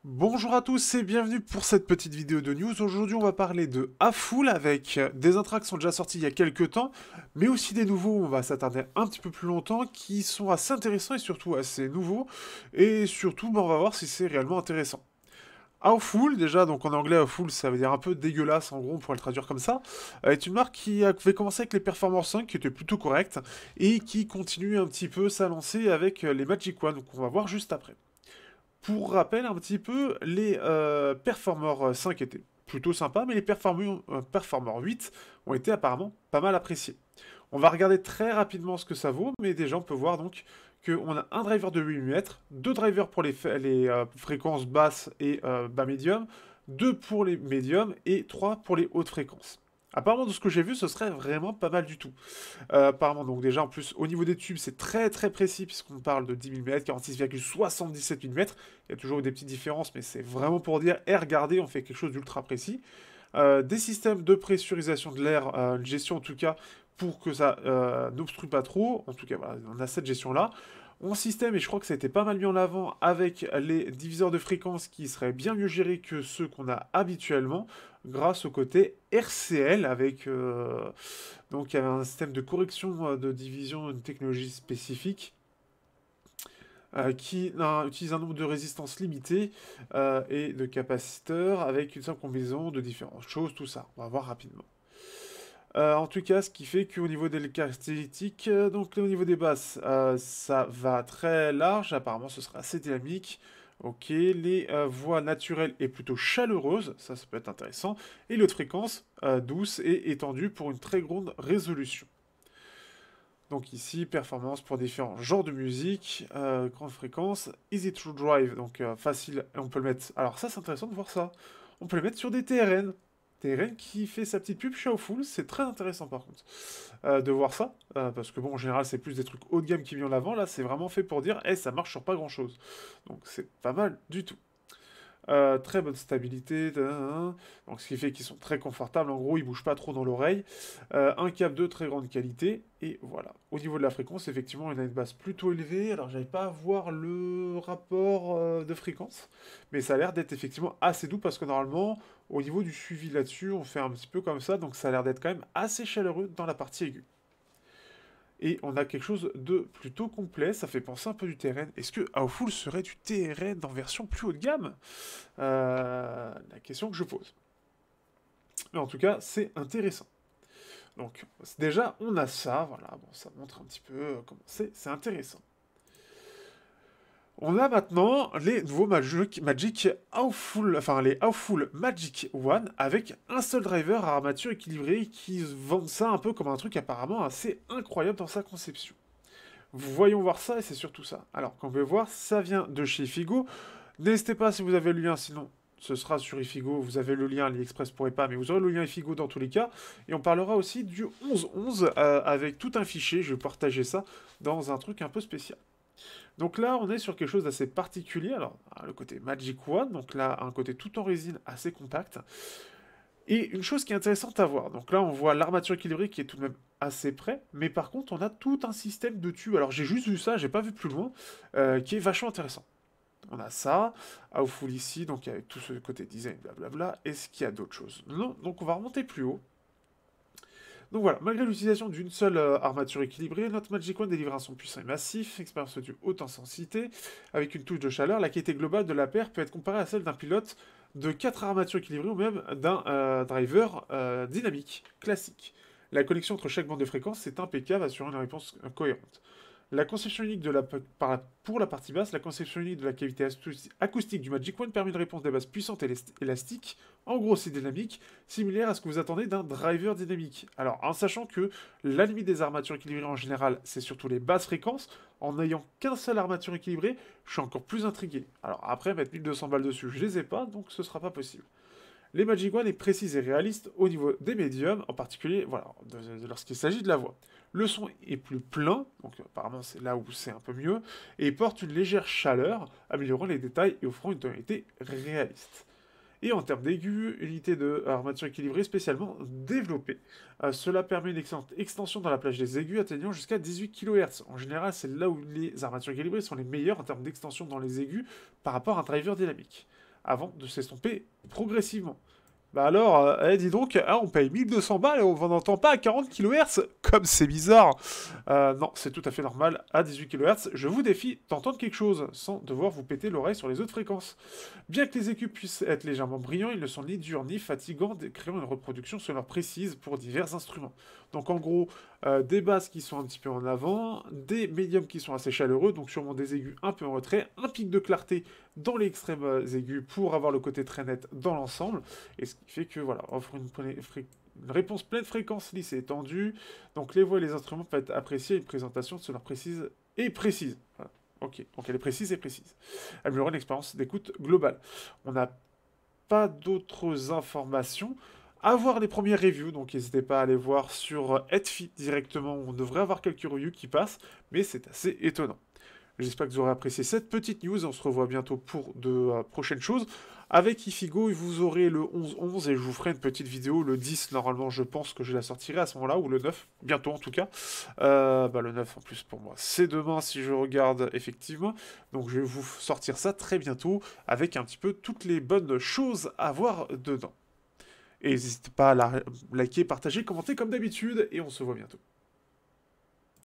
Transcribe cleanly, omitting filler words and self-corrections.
Bonjour à tous et bienvenue pour cette petite vidéo de news. Aujourd'hui, on va parler de A-Full avec des intrants qui sont déjà sortis il y a quelques temps, mais aussi des nouveaux, on va s'attarder un petit peu plus longtemps, qui sont assez intéressants et surtout assez nouveaux. Et surtout, on va voir si c'est réellement intéressant. A-Full, déjà, donc en anglais, A-Full, ça veut dire un peu dégueulasse, en gros, on pourrait le traduire comme ça, est une marque qui avait commencé avec les Performance 5, qui était plutôt correcte, et qui continue un petit peu sa lancée avec les Magic One, donc on va voir juste après. Pour rappel, un petit peu, les Performer 5 étaient plutôt sympas, mais les Performer 8 ont été apparemment pas mal appréciés. On va regarder très rapidement ce que ça vaut, mais déjà on peut voir donc qu'on a un driver de 8 mm, deux drivers pour les fréquences basses et bas médium, deux pour les médiums et trois pour les hautes fréquences. Apparemment, de ce que j'ai vu, ce serait vraiment pas mal du tout. Apparemment, donc déjà, en plus, au niveau des tubes, c'est très très précis, puisqu'on parle de 10 mm, 46,77 mm. Il y a toujours des petites différences, mais c'est vraiment pour dire, et regardez, on fait quelque chose d'ultra précis. Des systèmes de pressurisation de l'air, une gestion en tout cas, pour que ça n'obstrue pas trop. En tout cas, voilà, on a cette gestion-là. On système, et je crois que ça a été pas mal mis en avant, avec les diviseurs de fréquences qui seraient bien mieux gérés que ceux qu'on a habituellement, grâce au côté RCL, avec donc il y avait un système de correction de division, une technologie spécifique qui utilise un nombre de résistances limité et de capaciteurs avec une simple combinaison de différentes choses, tout ça. On va voir rapidement. En tout cas, ce qui fait qu'au niveau des caractéristiques, donc au niveau des basses, ça va très large, apparemment ce sera assez dynamique. Ok, les voix naturelles et plutôt chaleureuses, ça peut être intéressant. Et l'autre fréquence, douce et étendue pour une très grande résolution. Donc ici, performance pour différents genres de musique, grande fréquence, easy to drive, donc facile, et on peut le mettre... Alors ça, c'est intéressant de voir ça. On peut le mettre sur des TRN. TRN qui fait sa petite pub chez Full, c'est très intéressant par contre de voir ça, parce que bon, en général, c'est plus des trucs haut de gamme qui mis en avant, là, c'est vraiment fait pour dire, ça marche sur pas grand chose. Donc c'est pas mal du tout. Très bonne stabilité, donc ce qui fait qu'ils sont très confortables. En gros, ils bougent pas trop dans l'oreille. Un câble de très grande qualité, et voilà. Au niveau de la fréquence, effectivement, il a une basse plutôt élevée. Alors, j'arrive pas à voir le rapport de fréquence, mais ça a l'air d'être effectivement assez doux parce que normalement, au niveau du suivi là-dessus, on fait un petit peu comme ça, donc ça a l'air d'être quand même assez chaleureux dans la partie aiguë. Et on a quelque chose de plutôt complet, ça fait penser un peu du TRN. Est-ce que Awful serait du TRN en version plus haut de gamme? La question que je pose. Mais en tout cas, c'est intéressant. Donc, déjà, on a ça, voilà, bon, ça montre un petit peu comment c'est intéressant. On a maintenant les nouveaux Magic Awful, enfin les Awful Magic One avec un seul driver à armature équilibrée qui vendent ça un peu comme un truc apparemment assez incroyable dans sa conception. Voyons voir ça et c'est surtout ça. Alors, comme vous pouvez voir, ça vient de chez Figo. N'hésitez pas si vous avez le lien, sinon ce sera sur Ifigo. Vous avez le lien, AliExpress pourrait pas, mais vous aurez le lien Ifigo dans tous les cas. Et on parlera aussi du 11-11 avec tout un fichier. Je vais partager ça dans un truc un peu spécial. Donc là, on est sur quelque chose d'assez particulier. Alors, le côté Magic One, donc là, un côté tout en résine assez compact. Et une chose qui est intéressante à voir, donc là on voit l'armature équilibrée qui est tout de même assez près, mais par contre on a tout un système de tubes, alors j'ai juste vu ça, j'ai pas vu plus loin, qui est vachement intéressant. On a ça, Awful ici, donc avec tout ce côté design, blablabla, est-ce qu'il y a d'autres choses? Non, donc on va remonter plus haut. Donc voilà, malgré l'utilisation d'une seule armature équilibrée, notre Magic One délivre un son puissant et massif, expérience de haute intensité, avec une touche de chaleur. La qualité globale de la paire peut être comparée à celle d'un pilote de 4 armatures équilibrées ou même d'un driver dynamique, classique. La connexion entre chaque bande de fréquence est impeccable, assurant une réponse cohérente. La conception unique pour la partie basse, la conception unique de la cavité acoustique du Magic One permet une réponse des basses puissante et élastique. En gros, c'est dynamique, similaire à ce que vous attendez d'un driver dynamique. Alors, en sachant que la limite des armatures équilibrées en général, c'est surtout les basses fréquences, en n'ayant qu'un seul armature équilibrée, je suis encore plus intrigué. Alors après, mettre 1200 balles dessus, je les ai pas, donc ce sera pas possible. Les Magic One est précise et réaliste au niveau des médiums, en particulier voilà, lorsqu'il s'agit de la voix. Le son est plus plein, donc apparemment c'est là où c'est un peu mieux, et porte une légère chaleur, améliorant les détails et offrant une tonalité réaliste. Et en termes d'aigus, unité de armature équilibrée spécialement développée. Cela permet une excellente extension dans la plage des aigus atteignant jusqu'à 18 kHz. En général, c'est là où les armatures équilibrées sont les meilleures en termes d'extension dans les aigus par rapport à un driver dynamique. avant de s'estomper progressivement. Bah alors, dis donc, ah, on paye 1200 balles et on n'en entend pas à 40 kHz. Comme c'est bizarre. Non, c'est tout à fait normal. À 18 kHz, je vous défie d'entendre quelque chose sans devoir vous péter l'oreille sur les autres fréquences. Bien que les écus puissent être légèrement brillants, ils ne sont ni durs ni fatigants, créant une reproduction sonore précise pour divers instruments. Donc en gros, des basses qui sont un petit peu en avant, des médiums qui sont assez chaleureux, donc sûrement des aigus un peu en retrait, un pic de clarté dans les extrêmes aigus pour avoir le côté très net dans l'ensemble, et ce qui fait que voilà, offre une réponse pleine fréquence lisse et étendue, donc les voix et les instruments peuvent être appréciés à une présentation sonore précise et précise. Voilà. Ok, donc elle est précise et précise. Améliorer l'expérience d'écoute globale. On n'a pas d'autres informations. À voir les premières reviews, donc n'hésitez pas à aller voir sur Headfit directement, on devrait avoir quelques reviews qui passent, mais c'est assez étonnant. J'espère que vous aurez apprécié cette petite news. On se revoit bientôt pour de prochaines choses. Avec Ifigo, vous aurez le 11-11 et je vous ferai une petite vidéo le 10. Normalement, je pense que je la sortirai à ce moment-là, ou le 9, bientôt en tout cas. Le 9 en plus pour moi, c'est demain si je regarde effectivement. Donc je vais vous sortir ça très bientôt avec un petit peu toutes les bonnes choses à voir dedans. Et n'hésitez pas à liker, partager, commenter comme d'habitude et on se voit bientôt.